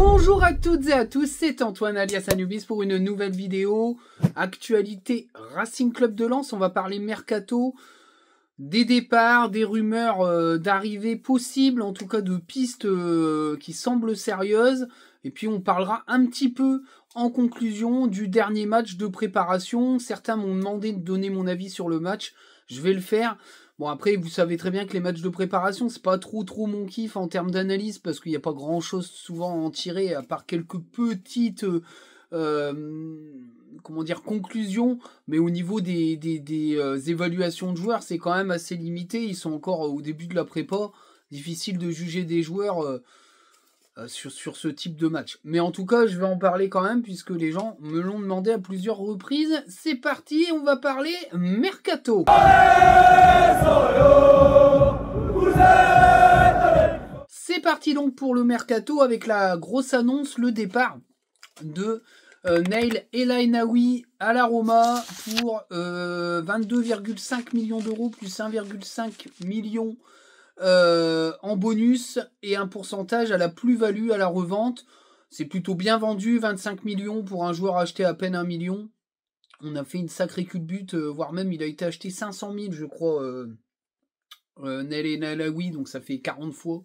Bonjour à toutes et à tous, c'est Antoine alias Anubis pour une nouvelle vidéo. Actualité Racing Club de Lens, on va parler mercato, des départs, des rumeurs d'arrivée possibles, en tout cas de pistes qui semblent sérieuses. Et puis on parlera un petit peu en conclusion du dernier match de préparation. Certains m'ont demandé de donner mon avis sur le match, je vais le faire. Bon après, vous savez très bien que les matchs de préparation, c'est pas trop mon kiff en termes d'analyse, parce qu'il n'y a pas grand chose souvent à en tirer, à part quelques petites conclusions, mais au niveau des évaluations de joueurs, c'est quand même assez limité, ils sont encore au début de la prépa, difficile de juger des joueurs sur ce type de match. Mais en tout cas, je vais en parler quand même, puisque les gens me l'ont demandé à plusieurs reprises. C'est parti, on va parler mercato. C'est parti donc pour le mercato, avec la grosse annonce, le départ de Nail El Ainaoui à la Roma pour 22,5 millions d'euros plus 1,5 million en bonus et un pourcentage à la plus-value à la revente. C'est plutôt bien vendu, 25 millions pour un joueur acheté à peine 1 million. On a fait une sacrée culbute, voire même il a été acheté 500 000 je crois, Nail El Ainaoui, donc ça fait 40 fois.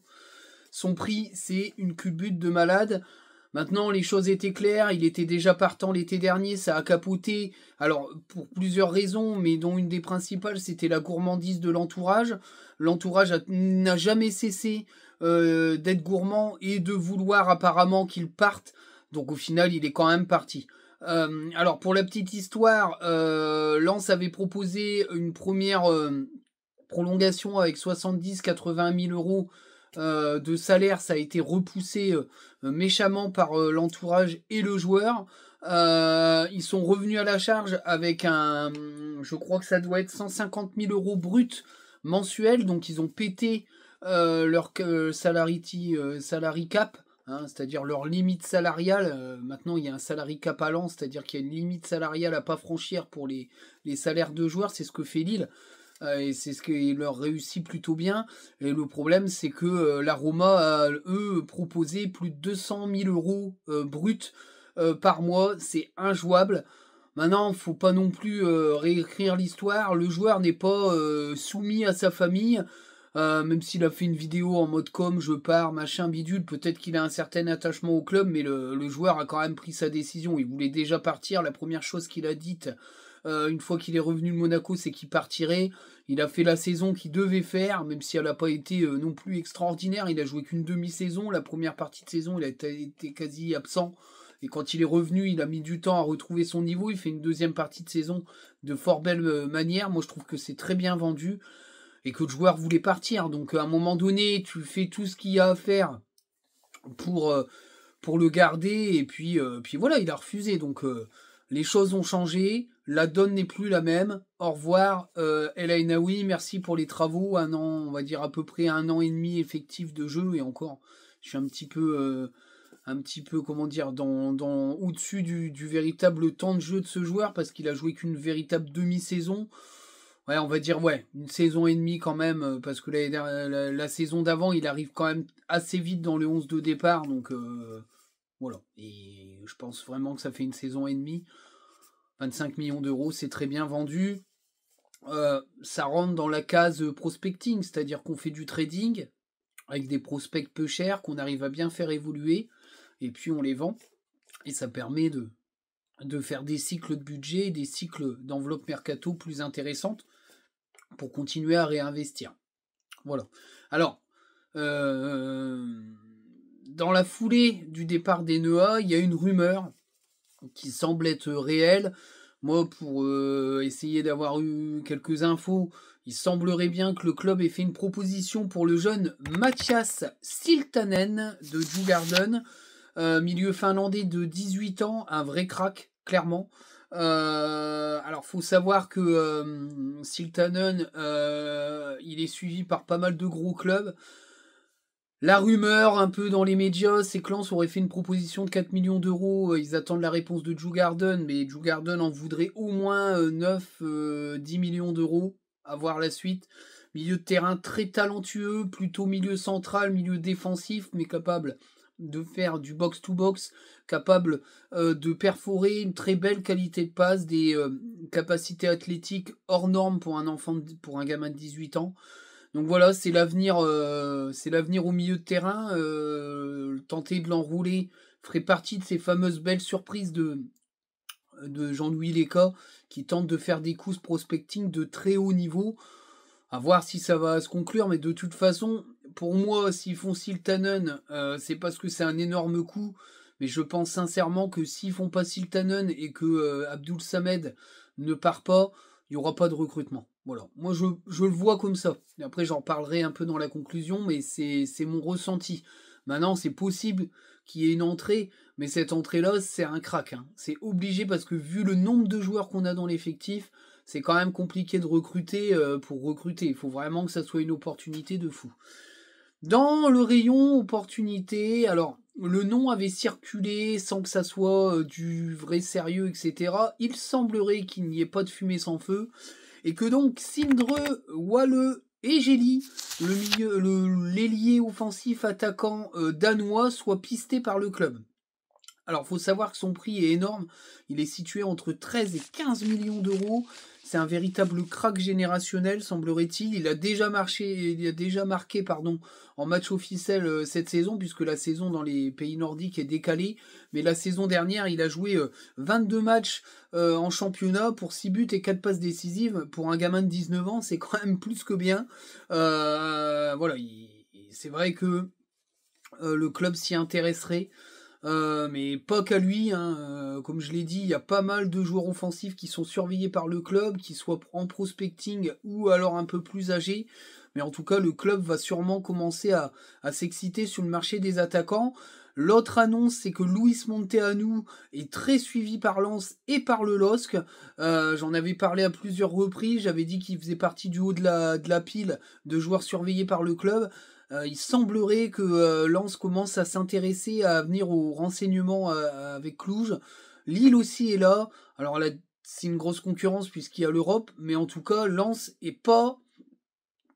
Son prix, c'est une culbute de malade. Maintenant, les choses étaient claires, il était déjà partant l'été dernier, ça a capoté, alors pour plusieurs raisons, mais dont une des principales, c'était la gourmandise de l'entourage. L'entourage n'a jamais cessé d'être gourmand et de vouloir apparemment qu'il parte, donc au final, il est quand même parti. Alors pour la petite histoire, Lens avait proposé une première prolongation avec 70-80 000 euros de salaire. Ça a été repoussé méchamment par l'entourage et le joueur. Ils sont revenus à la charge avec je crois que ça doit être 150 000 euros brut mensuels, donc ils ont pété leur salary cap, hein, c'est-à-dire leur limite salariale. Maintenant il y a un salary cap à Lens, c'est-à-dire qu'il y a une limite salariale à pas franchir pour les salaires de joueurs, c'est ce que fait Lille. Et c'est ce qui leur réussit plutôt bien. Et le problème, c'est que la Roma a, eux, proposé plus de 200 000 euros bruts par mois. C'est injouable. Maintenant, faut pas non plus réécrire l'histoire. Le joueur n'est pas soumis à sa famille. Même s'il a fait une vidéo en mode je pars, machin, bidule, peut-être qu'il a un certain attachement au club, mais le joueur a quand même pris sa décision. Il voulait déjà partir. La première chose qu'il a dite, une fois qu'il est revenu de Monaco, c'est qu'il partirait. Il a fait la saison qu'il devait faire, même si elle n'a pas été non plus extraordinaire. Il a joué qu'une demi-saison. La première partie de saison, il a été quasi absent. Et quand il est revenu, il a mis du temps à retrouver son niveau. Il fait une deuxième partie de saison de fort belle manière. Moi, je trouve que c'est très bien vendu et que le joueur voulait partir. Donc, à un moment donné, tu fais tout ce qu'il y a à faire pour le garder. Et puis voilà, il a refusé. Donc, les choses ont changé. La donne n'est plus la même. Au revoir, El Ainaoui. Merci pour les travaux. Un an, on va dire à peu près 1 an et demi effectif de jeu. Et encore, je suis un petit peu, comment dire, au-dessus du véritable temps de jeu de ce joueur, parce qu'il a joué qu'une véritable demi-saison. Ouais, on va dire, ouais, une saison et demie quand même, parce que la saison d'avant, il arrive quand même assez vite dans le 11 de départ. Donc, voilà. Et je pense vraiment que ça fait une saison et demie. 25 millions d'euros, c'est très bien vendu. Ça rentre dans la case prospecting, c'est-à-dire qu'on fait du trading avec des prospects peu chers, qu'on arrive à bien faire évoluer, et puis on les vend. Et ça permet de faire des cycles de budget, des cycles d'enveloppe mercato plus intéressantes pour continuer à réinvestir. Voilà. Alors, dans la foulée du départ d'Enea, il y a une rumeur qui semble être réel. Moi, pour essayer d'avoir eu quelques infos, il semblerait bien que le club ait fait une proposition pour le jeune Mathias Siltanen de Djurgården, milieu finlandais de 18 ans, un vrai crack, clairement. Alors, faut savoir que Siltanen, il est suivi par pas mal de gros clubs. La rumeur, un peu dans les médias, c'est que Lens aurait fait une proposition de 4 millions d'euros. Ils attendent la réponse de Djurgården, mais Djurgården en voudrait au moins 9-10 millions d'euros. À voir la suite. Milieu de terrain très talentueux, plutôt milieu central, milieu défensif, mais capable de faire du box-to-box, capable de perforer, une très belle qualité de passe, des capacités athlétiques hors normes pour pour un gamin de 18 ans. Donc voilà, c'est l'avenir au milieu de terrain. Tenter de l'enrouler ferait partie de ces fameuses belles surprises de Jean-Louis Léca, qui tente de faire des coups prospecting de très haut niveau. À voir si ça va se conclure, mais de toute façon, pour moi, s'ils font Siltanen, c'est parce que c'est un énorme coup. Mais je pense sincèrement que s'ils font pas Siltanen et que Abdul Samed ne part pas, il n'y aura pas de recrutement. Voilà. Moi, je le vois comme ça. Et après, j'en parlerai un peu dans la conclusion, mais c'est mon ressenti. Maintenant, c'est possible qu'il y ait une entrée, mais cette entrée-là, c'est un crack. Hein. C'est obligé parce que vu le nombre de joueurs qu'on a dans l'effectif, c'est quand même compliqué de recruter pour recruter. Il faut vraiment que ça soit une opportunité de fou. Dans le rayon opportunité, alors le nom avait circulé sans que ça soit du vrai sérieux, etc. Il semblerait qu'il n'y ait pas de fumée sans feu et que donc Sindre, Walle et Gély, l'ailier offensif attaquant danois, soit pisté par le club. Alors, faut savoir que son prix est énorme. Il est situé entre 13 et 15 millions d'euros. C'est un véritable crack générationnel, semblerait-il. Il a déjà marqué en match officiel cette saison, puisque la saison dans les pays nordiques est décalée. Mais la saison dernière, il a joué 22 matchs en championnat pour 6 buts et 4 passes décisives. Pour un gamin de 19 ans, c'est quand même plus que bien. Voilà, c'est vrai que le club s'y intéresserait. Mais pas qu'à lui, hein. Comme je l'ai dit, il y a pas mal de joueurs offensifs qui sont surveillés par le club, qui soient en prospecting ou alors un peu plus âgés. Mais en tout cas, le club va sûrement commencer à s'exciter sur le marché des attaquants. L'autre annonce, c'est que Luis Monteanu est très suivi par Lens et par le LOSC. J'en avais parlé à plusieurs reprises. J'avais dit qu'il faisait partie du haut de la pile de joueurs surveillés par le club. Il semblerait que Lens commence à s'intéresser à venir aux renseignements avec Cluj. Lille aussi est là. Alors là, c'est une grosse concurrence puisqu'il y a l'Europe, mais en tout cas, Lens est pas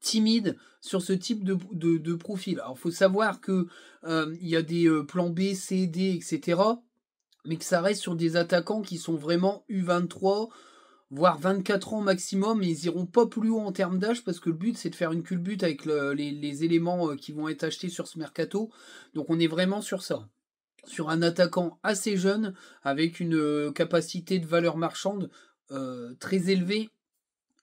timide sur ce type de profil. Alors, faut savoir que il y a des plans B, C, D, etc., mais que ça reste sur des attaquants qui sont vraiment U23, voire 24 ans maximum, et ils iront pas plus haut en termes d'âge parce que le but c'est de faire une culbute avec les éléments qui vont être achetés sur ce mercato. Donc on est vraiment sur ça. Sur un attaquant assez jeune, avec une capacité de valeur marchande très élevée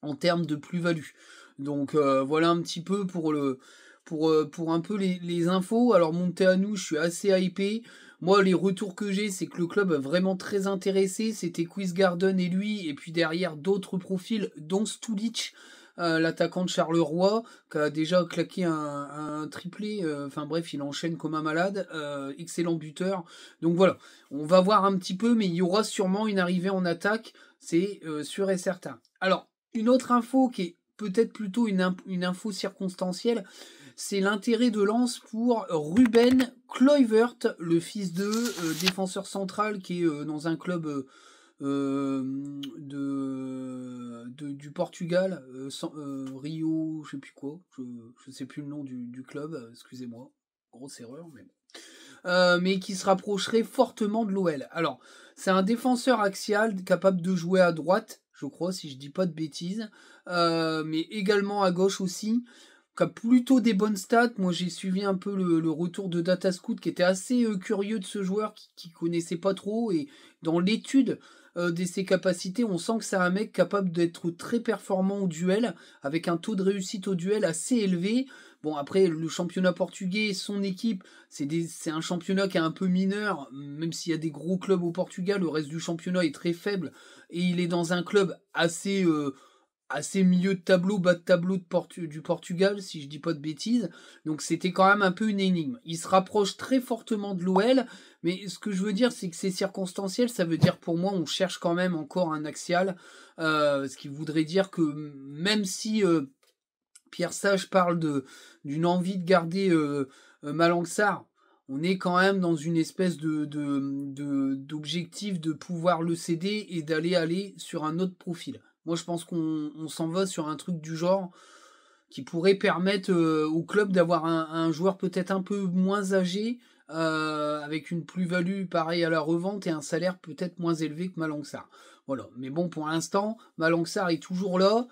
en termes de plus-value. Donc voilà un petit peu pour un peu les infos. Alors Monteanu, je suis assez hypé. Moi, les retours que j'ai, c'est que le club a vraiment très intéressé. C'était Quizgarden et lui, et puis derrière d'autres profils, dont Stulic, l'attaquant de Charleroi, qui a déjà claqué un triplé. Enfin bref, il enchaîne comme un malade. Excellent buteur. Donc voilà, on va voir un petit peu, mais il y aura sûrement une arrivée en attaque, c'est sûr et certain. Alors, une autre info qui est peut-être plutôt une info circonstancielle, c'est l'intérêt de Lens pour Ruben Kluivert, le fils de défenseur central qui est dans un club du Portugal, Rio, je sais plus quoi, je sais plus le nom du club, excusez-moi, grosse erreur, mais qui se rapprocherait fortement de l'OL. Alors, c'est un défenseur axial capable de jouer à droite, je crois, si je dis pas de bêtises, mais également à gauche aussi, qui a plutôt des bonnes stats. Moi, j'ai suivi un peu le retour de Datascout, qui était assez curieux de ce joueur, qui connaissait pas trop, et dans l'étude de ses capacités, on sent que c'est un mec capable d'être très performant au duel, avec un taux de réussite au duel assez élevé. Bon, après, le championnat portugais, son équipe, c'est un championnat qui est un peu mineur, même s'il y a des gros clubs au Portugal, le reste du championnat est très faible, et il est dans un club assez milieu de tableau, bas de tableau du Portugal, si je dis pas de bêtises. Donc c'était quand même un peu une énigme. Il se rapproche très fortement de l'OL, mais ce que je veux dire, c'est que c'est circonstanciel. Ça veut dire pour moi, on cherche quand même encore un axial, ce qui voudrait dire que même si Pierre Sage parle d'une envie de garder Malang Sarr, on est quand même dans une espèce d'objectif de pouvoir le céder et aller sur un autre profil. Moi, je pense qu'on s'en va sur un truc du genre qui pourrait permettre au club d'avoir un joueur peut-être un peu moins âgé, avec une plus-value pareille à la revente et un salaire peut-être moins élevé que Malang Sarr. Voilà, mais bon, pour l'instant, Malang Sarr est toujours là.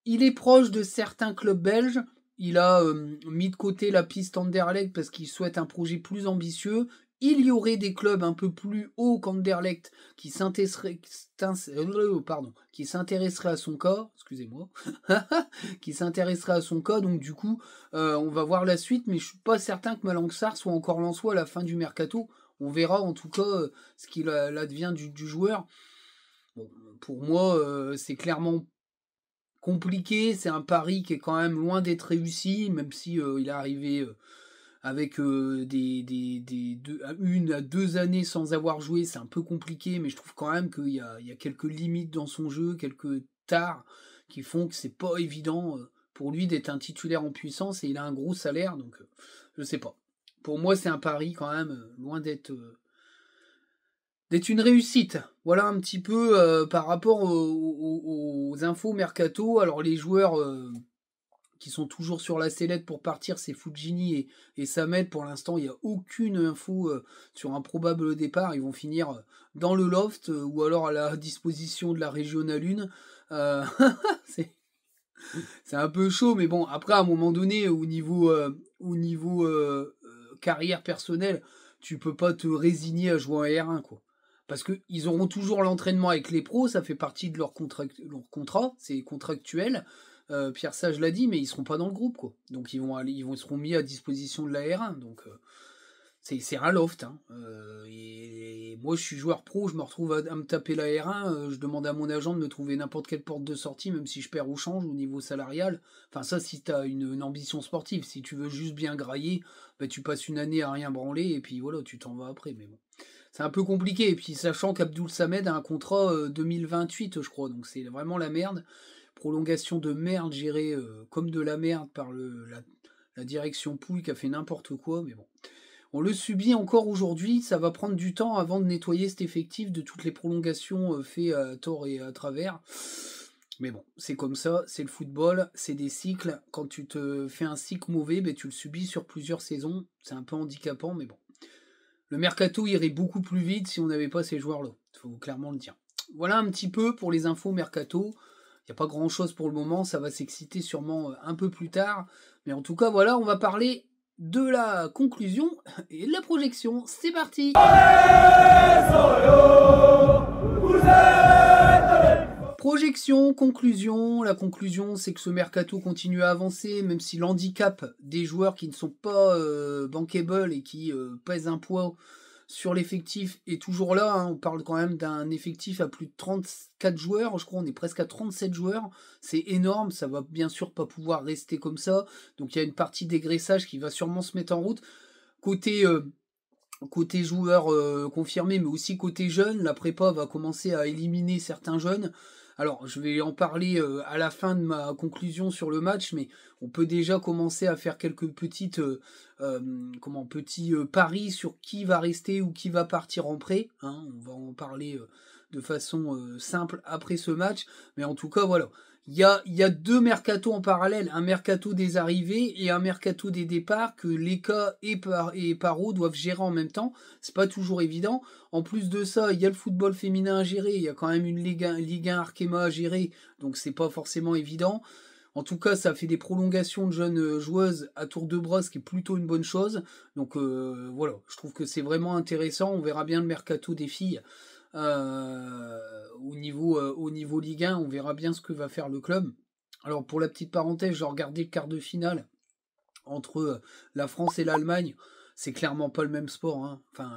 Il est proche de certains clubs belges. Il a mis de côté la piste Anderlecht parce qu'il souhaite un projet plus ambitieux. Il y aurait des clubs un peu plus hauts qu'Anderlecht qui s'intéresseraient à son cas, excusez-moi, qui s'intéresseraient à son cas. Donc du coup, on va voir la suite, mais je suis pas certain que Malang Sarr soit encore Lensois à la fin du mercato. On verra en tout cas ce qu'il advient du joueur. Bon, pour moi, c'est clairement compliqué. C'est un pari qui est quand même loin d'être réussi, même si il est arrivé avec une à deux années sans avoir joué, c'est un peu compliqué, mais je trouve quand même qu'il y a quelques limites dans son jeu, quelques tares qui font que c'est pas évident pour lui d'être un titulaire en puissance, et il a un gros salaire, donc je sais pas. Pour moi, c'est un pari quand même loin d'être une réussite. Voilà un petit peu par rapport aux infos mercato. Alors les joueurs qui sont toujours sur la sellette pour partir, c'est Fujini et Samed. Pour l'instant, il n'y a aucune info sur un probable départ. Ils vont finir dans le loft ou alors à la disposition de la Régionale 1. C'est un peu chaud, mais bon, après, à un moment donné, au niveau carrière personnelle, tu peux pas te résigner à jouer en R1, quoi. Parce qu'ils auront toujours l'entraînement avec les pros, ça fait partie de leur contrat, c'est contractuel. Pierre Sage l'a dit, mais ils seront pas dans le groupe, quoi. Donc ils seront mis à disposition de la R1. Donc c'est un loft. Hein. Et moi, je suis joueur pro, je me retrouve à me taper la R1. Je demande à mon agent de me trouver n'importe quelle porte de sortie, même si je perds ou change au niveau salarial. Enfin, ça, si tu as une ambition sportive. Si tu veux juste bien grailler, bah, tu passes une année à rien branler et puis voilà, tu t'en vas après. Mais bon, c'est un peu compliqué. Et puis, sachant qu'Abdoul Samed a un contrat 2028, je crois. Donc, c'est vraiment la merde. Prolongation de merde gérée comme de la merde par la direction Pouille qui a fait n'importe quoi. Mais bon. On le subit encore aujourd'hui, ça va prendre du temps avant de nettoyer cet effectif de toutes les prolongations faites à tort et à travers. Mais bon, c'est comme ça, c'est le football, c'est des cycles. Quand tu te fais un cycle mauvais, ben, tu le subis sur plusieurs saisons. C'est un peu handicapant, mais bon. Le mercato irait beaucoup plus vite si on n'avait pas ces joueurs-là. Il faut clairement le dire. Voilà un petit peu pour les infos mercato. Il n'y a pas grand-chose pour le moment, ça va s'exciter sûrement un peu plus tard. Mais en tout cas, voilà, on va parler de la conclusion et de la projection. C'est parti. Projection, conclusion. La conclusion, c'est que ce mercato continue à avancer, même si l'handicap des joueurs qui ne sont pas bankable et qui pèsent un poids sur l'effectif est toujours là. Hein. On parle quand même d'un effectif à plus de 34 joueurs. Je crois on est presque à 37 joueurs. C'est énorme. Ça va bien sûr pas pouvoir rester comme ça. Donc il y a une partie dégraissage qui va sûrement se mettre en route. Côté joueurs confirmés, mais aussi côté jeunes, la prépa va commencer à éliminer certains jeunes. Alors, je vais en parler à la fin de ma conclusion sur le match, mais on peut déjà commencer à faire quelques petits paris sur qui va rester ou qui va partir en prêt. Hein. On va en parler de façon simple après ce match, mais en tout cas, voilà. Il y a deux mercatos en parallèle, un mercato des arrivées et un mercato des départs que Leka et Paro doivent gérer en même temps. C'est pas toujours évident. En plus de ça, il y a le football féminin à gérer, il y a quand même une Ligue 1 Arkema à gérer, donc c'est pas forcément évident. En tout cas, ça fait des prolongations de jeunes joueuses à tour de bras, ce qui est plutôt une bonne chose. Donc voilà, je trouve que c'est vraiment intéressant. On verra bien le mercato des filles. Au niveau Ligue 1, on verra bien ce que va faire le club. Alors pour la petite parenthèse, j'ai regardé le quart de finale entre la France et l'Allemagne. C'est clairement pas le même sport. Hein. Enfin,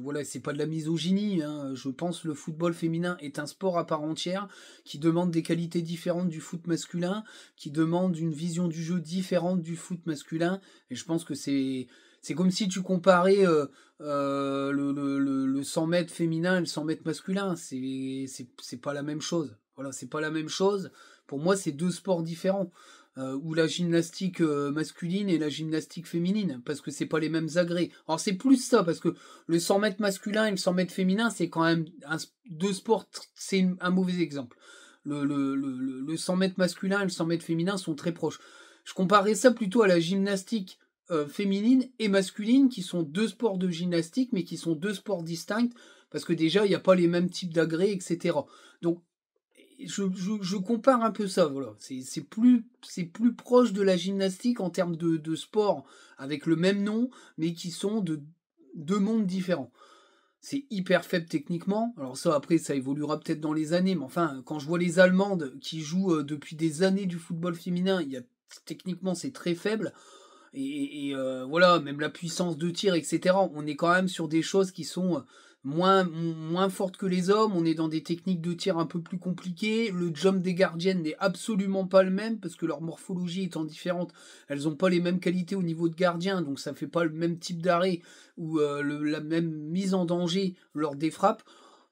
voilà, c'est pas de la misogynie. Hein. Je pense que le football féminin est un sport à part entière qui demande des qualités différentes du foot masculin, qui demande une vision du jeu différente du foot masculin. Et je pense que c'est comme si tu comparais le 100 mètres féminin et le 100 mètres masculin. C'est pas la même chose. Voilà, c'est pas la même chose. Pour moi, c'est deux sports différents. Ou la gymnastique masculine et la gymnastique féminine, parce que c'est pas les mêmes agrès. Alors c'est plus ça, parce que le 100 mètres masculin et le 100 mètres féminin, c'est quand même deux sports, c'est un mauvais exemple. Le 100 mètres masculin et le 100 mètres féminin sont très proches. Je comparais ça plutôt à la gymnastique féminine et masculine, qui sont 2 sports de gymnastique, mais qui sont 2 sports distincts, parce que déjà, il n'y a pas les mêmes types d'agrès, etc. Donc, je compare un peu ça, voilà. C'est plus proche de la gymnastique en termes de sport, avec le même nom, mais qui sont de 2 mondes différents. C'est hyper faible techniquement. Alors ça, après, ça évoluera peut-être dans les années, mais enfin, quand je vois les Allemandes qui jouent depuis des années du football féminin, techniquement, c'est très faible. Voilà, même la puissance de tir, etc. On est quand même sur des choses qui sont moins fortes que les hommes. On est dans des techniques de tir un peu plus compliquées. Le jump des gardiennes n'est absolument pas le même, parce que leur morphologie étant différente, elles n'ont pas les mêmes qualités au niveau de gardien, donc ça fait pas le même type d'arrêt ou la même mise en danger lors des frappes.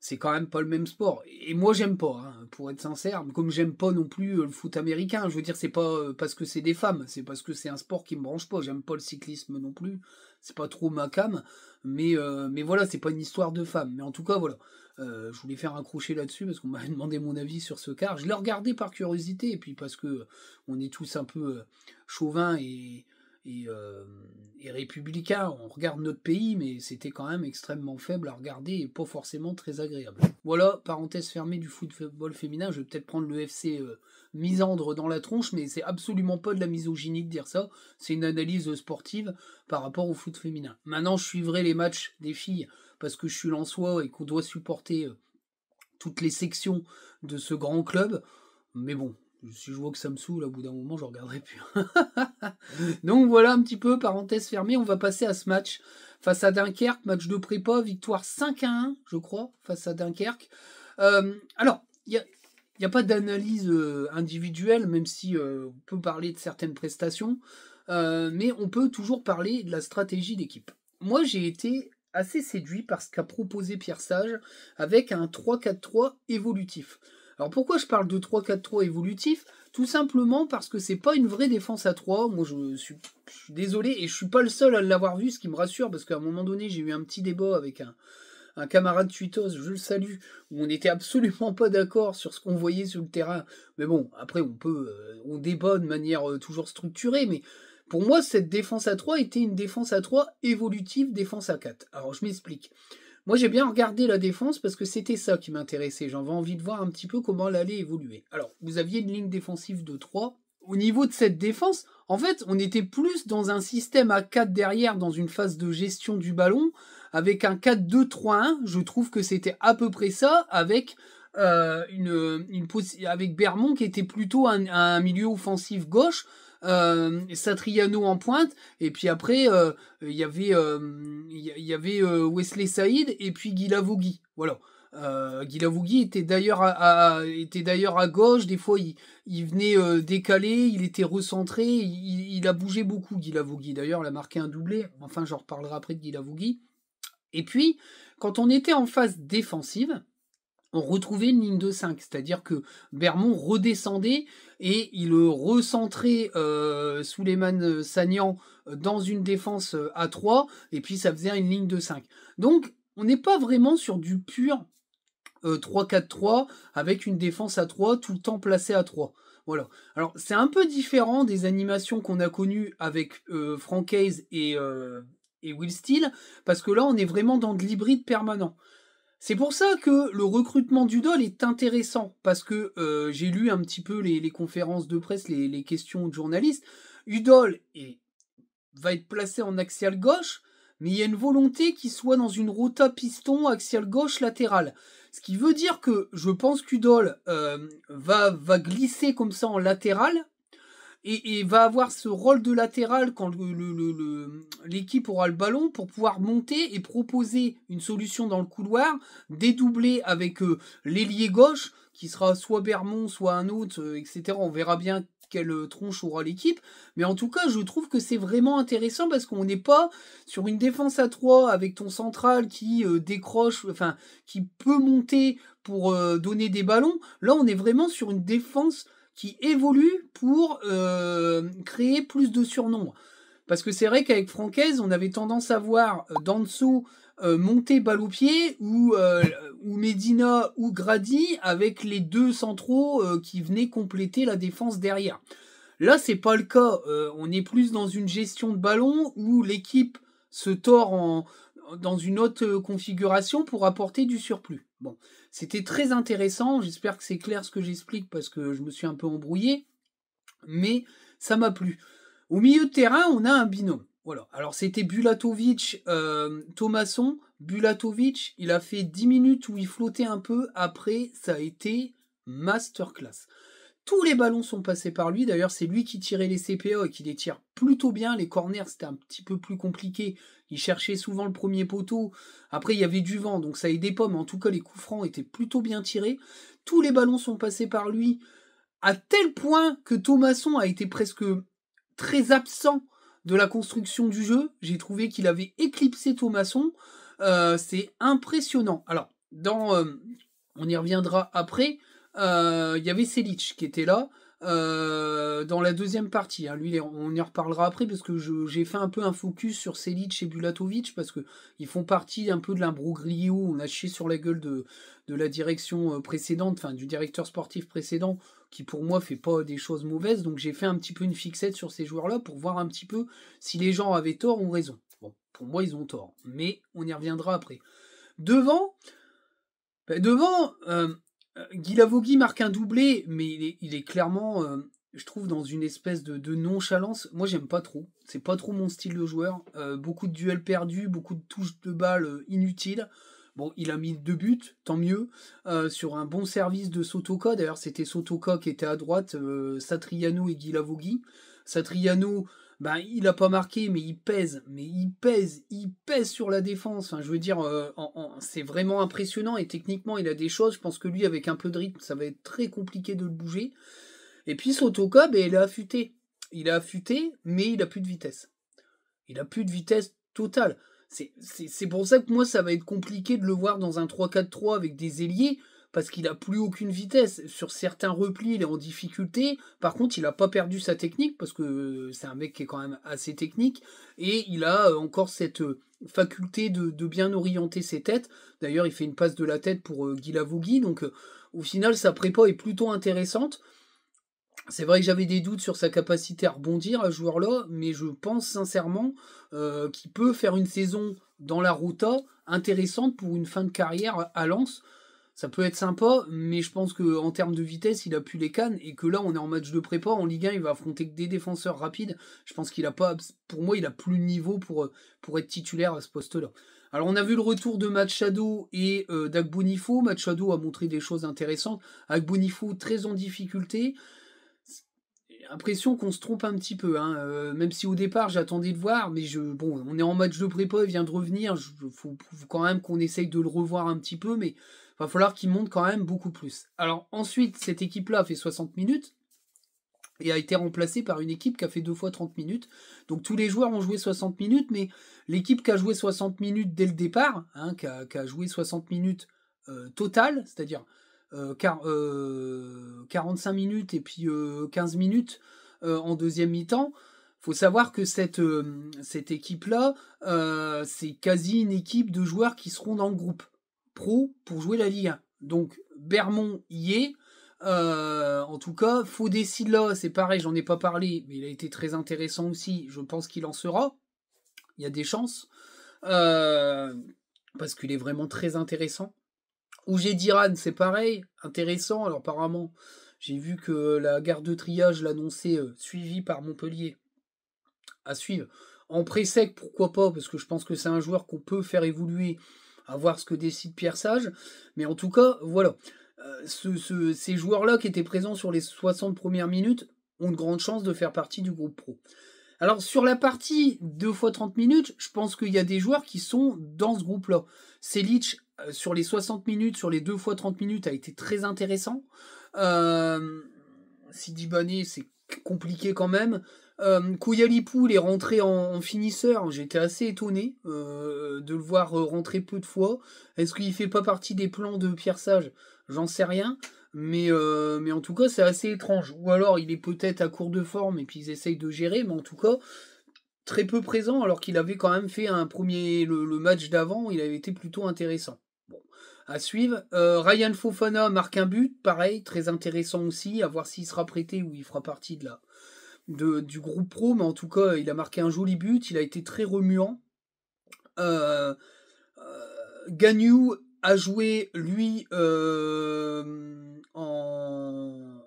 C'est quand même pas le même sport. Et moi, j'aime pas, hein, pour être sincère. Comme j'aime pas non plus le foot américain. Je veux dire, c'est pas parce que c'est des femmes, c'est parce que c'est un sport qui me branche pas. J'aime pas le cyclisme non plus. C'est pas trop ma came. Mais voilà, c'est pas une histoire de femmes. Mais en tout cas, voilà. Je voulais faire un crochet là-dessus parce qu'on m'avait demandé mon avis sur ce car. Je l'ai regardé par curiosité et puis parce que on est tous un peu chauvins et républicain, on regarde notre pays, mais c'était quand même extrêmement faible à regarder et pas forcément très agréable. Voilà, parenthèse fermée du football féminin, je vais peut-être prendre le FC misandre dans la tronche, mais c'est absolument pas de la misogynie de dire ça, c'est une analyse sportive par rapport au foot féminin. Maintenant, je suivrai les matchs des filles parce que je suis lensois et qu'on doit supporter toutes les sections de ce grand club, mais bon, si je vois que ça me saoule, au bout d'un moment, je regarderai plus. Donc voilà un petit peu, parenthèse fermée, on va passer à ce match face à Dunkerque, match de prépa, victoire 5-1, je crois, face à Dunkerque. Alors, il n'y a pas d'analyse individuelle, même si on peut parler de certaines prestations, mais on peut toujours parler de la stratégie d'équipe. Moi, j'ai été assez séduit par ce qu'a proposé Pierre Sage avec un 3-4-3 évolutif. Alors pourquoi je parle de 3-4-3 évolutif? Tout simplement parce que c'est pas une vraie défense à 3. Moi je suis désolé et je suis pas le seul à l'avoir vu, ce qui me rassure parce qu'à un moment donné j'ai eu un petit débat avec un camarade tweetos, je le salue, où on n'était absolument pas d'accord sur ce qu'on voyait sur le terrain. Mais bon, après on débat de manière toujours structurée, mais pour moi cette défense à 3 était une défense à 3 évolutive, défense à 4. Alors je m'explique. Moi, j'ai bien regardé la défense parce que c'était ça qui m'intéressait. J'avais envie de voir un petit peu comment elle allait évoluer. Alors, vous aviez une ligne défensive de 3. Au niveau de cette défense, en fait, on était plus dans un système à 4 derrière, dans une phase de gestion du ballon, avec un 4-2-3-1. Je trouve que c'était à peu près ça, avec avec Bermond qui était plutôt un milieu offensif gauche, Satriano en pointe, et puis après il y avait Wesley Saïd et puis Guy Lavogui. Voilà. Guy Lavogui était d'ailleurs à gauche, des fois il venait décaler, il était recentré, il a bougé beaucoup Guy Lavogui. D'ailleurs, il a marqué un doublé, enfin j'en reparlerai après de Guy Lavogui. Et puis, quand on était en phase défensive, on retrouvait une ligne de 5, c'est-à-dire que Bermond redescendait et il recentrait Souleymane Sagnan dans une défense à 3, et puis ça faisait une ligne de 5. Donc, on n'est pas vraiment sur du pur 3-4-3 avec une défense à 3 tout le temps placée à 3. Voilà. Alors, c'est un peu différent des animations qu'on a connues avec Franck Hayes et Will Steele, parce que là, on est vraiment dans de l'hybride permanent. C'est pour ça que le recrutement d'Udol est intéressant, parce que j'ai lu un petit peu les conférences de presse, les questions de journalistes. Udol va être placé en axial gauche, mais il y a une volonté qu'il soit dans une rota piston axial gauche latérale. Ce qui veut dire que je pense qu'Udol va glisser comme ça en latéral, et va avoir ce rôle de latéral quand l'équipe aura le ballon pour pouvoir monter et proposer une solution dans le couloir, dédoubler avec l'ailier gauche, qui sera soit Bermond, soit un autre, etc. On verra bien quelle tronche aura l'équipe. Mais en tout cas, je trouve que c'est vraiment intéressant parce qu'on n'est pas sur une défense à 3 avec ton central qui décroche, enfin, qui peut monter pour donner des ballons. Là, on est vraiment sur une défense qui évolue pour créer plus de surnombre. Parce que c'est vrai qu'avec Francaise, on avait tendance à voir Danso monter balle au pied, ou Medina ou Grady avec les deux centraux qui venaient compléter la défense derrière. Là, c'est pas le cas. On est plus dans une gestion de ballon où l'équipe se tord dans une autre configuration pour apporter du surplus. Bon, c'était très intéressant. J'espère que c'est clair ce que j'explique parce que je me suis un peu embrouillé, mais ça m'a plu. Au milieu de terrain, on a un binôme. Voilà. Alors c'était Bulatovic, Thomasson. Bulatovic, il a fait 10 minutes où il flottait un peu. Après, ça a été masterclass. Tous les ballons sont passés par lui. D'ailleurs, c'est lui qui tirait les CPA et qui les tire plutôt bien. Les corners, c'était un petit peu plus compliqué. Il cherchait souvent le premier poteau. Après, il y avait du vent, donc ça aidait pas. Mais en tout cas, les coups francs étaient plutôt bien tirés. Tous les ballons sont passés par lui. À tel point que Thomasson a été presque très absent de la construction du jeu. J'ai trouvé qu'il avait éclipsé Thomasson. C'est impressionnant. Alors, on y reviendra après. Il y avait Selic qui était là dans la deuxième partie. Hein. Lui, on y reparlera après parce que j'ai fait un peu un focus sur Selic et Bulatovic parce que ils font partie un peu de l'imbroglio. On a chié sur la gueule de la direction précédente, enfin du directeur sportif précédent qui pour moi fait pas des choses mauvaises. Donc j'ai fait un petit peu une fixette sur ces joueurs-là pour voir un petit peu si les gens avaient tort ou raison. Bon, pour moi ils ont tort, mais on y reviendra après. Devant, Guy Lavogui marque un doublé, mais il est clairement, je trouve, dans une espèce de nonchalance. Moi, j'aime pas trop. C'est pas trop mon style de joueur. Beaucoup de duels perdus, beaucoup de touches de balles inutiles. Bon, il a mis 2 buts, tant mieux, sur un bon service de Sotoka. D'ailleurs, c'était Sotoka qui était à droite, Satriano et Guy Lavogui. Satriano, ben, il a pas marqué, mais il pèse sur la défense. Enfin, je veux dire, c'est vraiment impressionnant et techniquement, il a des choses. Je pense que lui, avec un peu de rythme, ça va être très compliqué de le bouger. Et puis Sotoka, ben, il a affûté. Il a affûté, mais il a plus de vitesse. Il a plus de vitesse totale. C'est pour ça que moi, ça va être compliqué de le voir dans un 3-4-3 avec des ailiers, parce qu'il a plus aucune vitesse. Sur certains replis, il est en difficulté. Par contre, il a pas perdu sa technique, parce que c'est un mec qui est quand même assez technique, et il a encore cette faculté de bien orienter ses têtes. D'ailleurs, il fait une passe de la tête pour Guy Lavogui, donc au final, sa prépa est plutôt intéressante. C'est vrai que j'avais des doutes sur sa capacité à rebondir à ce joueur-là, mais je pense sincèrement qu'il peut faire une saison dans la Rota intéressante pour une fin de carrière à Lens. Ça peut être sympa, mais je pense qu'en termes de vitesse, il a plus les cannes et que là, on est en match de prépa. En Ligue 1, il va affronter que des défenseurs rapides. Je pense qu'il a pas, pour moi, il a plus le niveau pour être titulaire à ce poste-là. Alors, on a vu le retour de Machado et d'Agbonifo. Machado a montré des choses intéressantes. Agbonifo très en difficulté. L'impression qu'on se trompe un petit peu, hein. Même si au départ j'attendais de voir, mais bon, on est en match de prépa, il vient de revenir, faut quand même qu'on essaye de le revoir un petit peu, mais il va falloir qu'il monte quand même beaucoup plus. Alors ensuite, cette équipe-là a fait 60 minutes et a été remplacée par une équipe qui a fait 2 fois 30 minutes. Donc tous les joueurs ont joué 60 minutes, mais l'équipe qui a joué 60 minutes dès le départ, hein, qui a joué 60 minutes total, c'est-à-dire 45 minutes et puis 15 minutes en deuxième mi-temps. Faut savoir que cette équipe-là, c'est quasi une équipe de joueurs qui seront dans le groupe pro pour jouer la Ligue 1. Donc Bermond y est. En tout cas, Fodé-Silla, c'est pareil, j'en ai pas parlé, mais il a été très intéressant aussi. Je pense qu'il en sera. Il y a des chances. Parce qu'il est vraiment très intéressant. Ougé Diran, c'est pareil, intéressant. Alors apparemment, j'ai vu que la gare de triage l'annonçait suivie par Montpellier à suivre. En pré-sec, pourquoi pas, parce que je pense que c'est un joueur qu'on peut faire évoluer, à voir ce que décide Pierre Sage. Mais en tout cas, voilà. Ces joueurs-là qui étaient présents sur les 60 premières minutes ont de grandes chances de faire partie du groupe pro. Alors sur la partie 2 fois 30 minutes, je pense qu'il y a des joueurs qui sont dans ce groupe-là. Selic, sur les 60 minutes, sur les 2 fois 30 minutes, a été très intéressant. Sidi Bané, c'est compliqué quand même. Kouyalipoul est rentré en finisseur. J'étais assez étonné de le voir rentrer peu de fois. Est-ce qu'il fait pas partie des plans de Pierre Sage? J'en sais rien. Mais en tout cas, c'est assez étrange. Ou alors, il est peut-être à court de forme et puis ils essayent de gérer. Mais en tout cas, très peu présent alors qu'il avait quand même fait le match d'avant. Il avait été plutôt intéressant. Bon, à suivre. Ryan Fofana marque un but. Pareil, très intéressant aussi. À voir s'il sera prêté ou il fera partie de du groupe pro, mais en tout cas, il a marqué un joli but, il a été très remuant. Gagnou a joué, lui, en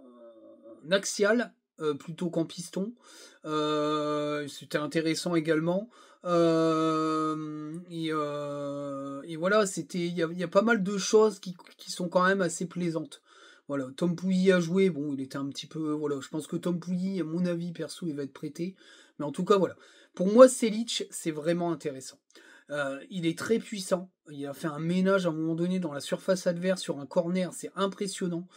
axial, plutôt qu'en piston. C'était intéressant également. Et voilà, il y a pas mal de choses qui sont quand même assez plaisantes. Voilà, Tom Pouilly a joué, bon, il était un petit peu, voilà, je pense que Tom Pouilly, à mon avis, perso, il va être prêté. Mais en tout cas, voilà. Pour moi, Selic, c'est vraiment intéressant. Il est très puissant. Il a fait un ménage à un moment donné dans la surface adverse sur un corner, c'est impressionnant.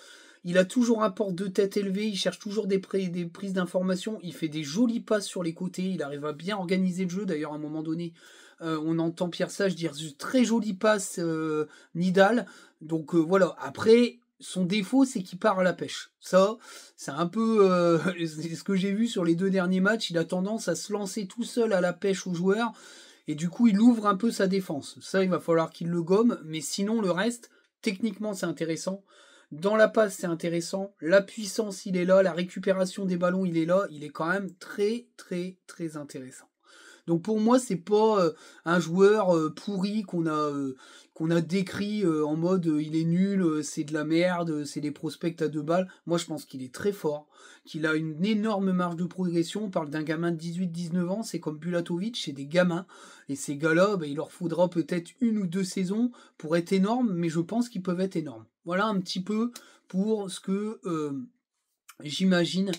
Il a toujours un porte de tête élevé, il cherche toujours des prises d'informations, il fait des jolis passes sur les côtés, il arrive à bien organiser le jeu. D'ailleurs, à un moment donné, on entend Pierre Sage dire très jolie passe Nidal. Donc voilà, après, son défaut, c'est qu'il part à la pêche. Ça, c'est un peu ce que j'ai vu sur les 2 derniers matchs. Il a tendance à se lancer tout seul à la pêche aux joueurs. Et du coup, il ouvre un peu sa défense. Ça, il va falloir qu'il le gomme. Mais sinon, le reste, techniquement, c'est intéressant. Dans la passe, c'est intéressant. La puissance, il est là. La récupération des ballons, il est là. Il est quand même très, très, très intéressant. Donc pour moi, c'est pas un joueur pourri qu'on a décrit en mode il est nul, c'est de la merde, c'est des prospects à 2 balles. Moi, je pense qu'il est très fort, qu'il a une énorme marge de progression. On parle d'un gamin de 18-19 ans, c'est comme Bulatovic, c'est des gamins. Et ces gars-là, il leur faudra peut-être 1 ou 2 saisons pour être énormes, mais je pense qu'ils peuvent être énormes. Voilà un petit peu pour ce que j'imagine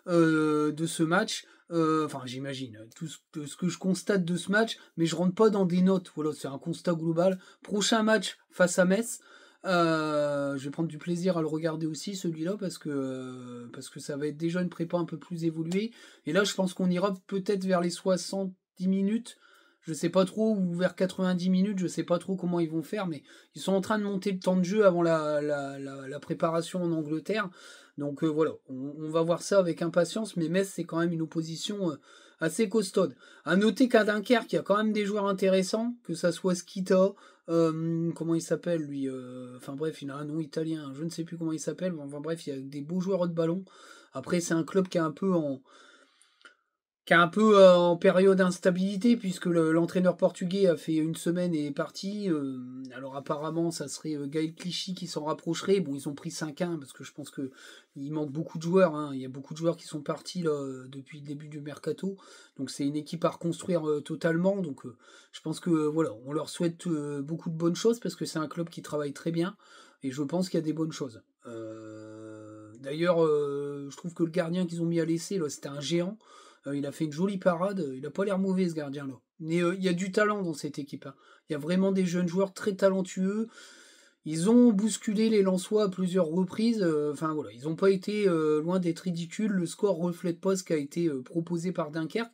de ce match. Enfin, j'imagine tout ce que je constate de ce match, mais je rentre pas dans des notes. Voilà, c'est un constat global. Prochain match face à Metz. Je vais prendre du plaisir à le regarder aussi, celui-là, parce que ça va être déjà une prépa un peu plus évoluée. Et là, je pense qu'on ira peut-être vers les 70 minutes. Je sais pas trop, ou vers 90 minutes, je sais pas trop comment ils vont faire, mais ils sont en train de monter le temps de jeu avant la préparation en Angleterre. Donc voilà, on va voir ça avec impatience, mais Metz, c'est quand même une opposition assez costaude. À noter qu'à Dunkerque, il y a quand même des joueurs intéressants, que ça soit Skita, comment il s'appelle lui, enfin bref, il a un nom italien, je ne sais plus comment il s'appelle, mais enfin bref, il y a des beaux joueurs de ballon. Après, c'est un club qui est un peu en période d'instabilité, puisque l'entraîneur portugais a fait 1 semaine et est parti. Alors apparemment, ça serait Gaël Clichy qui s'en rapprocherait. Bon, ils ont pris 5-1, parce que je pense qu'il manque beaucoup de joueurs. Hein. Il y a beaucoup de joueurs qui sont partis là, depuis le début du mercato. Donc c'est une équipe à reconstruire totalement. Donc je pense que voilà, on leur souhaite beaucoup de bonnes choses, parce que c'est un club qui travaille très bien. Et je pense qu'il y a des bonnes choses. D'ailleurs, je trouve que le gardien qu'ils ont mis à l'essai, là, c'était un géant. Il a fait une jolie parade. Il n'a pas l'air mauvais, ce gardien-là. Mais il y a du talent dans cette équipe. Hein. Il y a vraiment des jeunes joueurs très talentueux. Ils ont bousculé les Lensois à plusieurs reprises. Enfin voilà, ils n'ont pas été loin d'être ridicules. Le score reflète pas ce qui a été proposé par Dunkerque.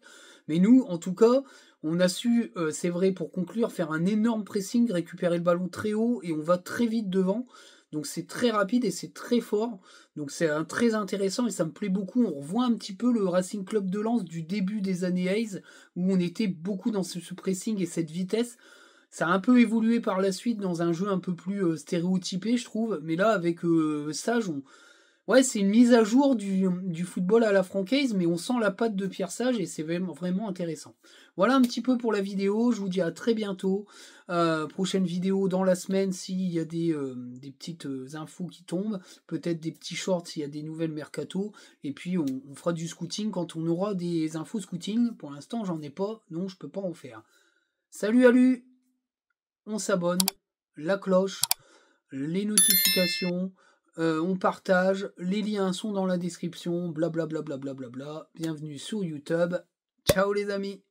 Mais nous, en tout cas, on a su, c'est vrai, pour conclure, faire un énorme pressing, récupérer le ballon très haut et on va très vite devant. Donc c'est très rapide et c'est très fort. Donc c'est très intéressant et ça me plaît beaucoup. On revoit un petit peu le Racing Club de Lens du début des années Hayes, où on était beaucoup dans ce pressing et cette vitesse. Ça a un peu évolué par la suite dans un jeu un peu plus stéréotypé, je trouve. Mais là, avec Sage, ouais, c'est une mise à jour du football à la francaise, mais on sent la patte de Pierre Sage et c'est vraiment intéressant. Voilà un petit peu pour la vidéo. Je vous dis à très bientôt. Prochaine vidéo dans la semaine s'il y a des petites infos qui tombent. Peut-être des petits shorts s'il y a des nouvelles mercato. Et puis on fera du scouting quand on aura des infos scouting. Pour l'instant, j'en ai pas, donc je peux pas en faire. Salut Alu! On s'abonne, la cloche, les notifications, on partage, les liens sont dans la description, blablabla. Bienvenue sur YouTube. Ciao les amis!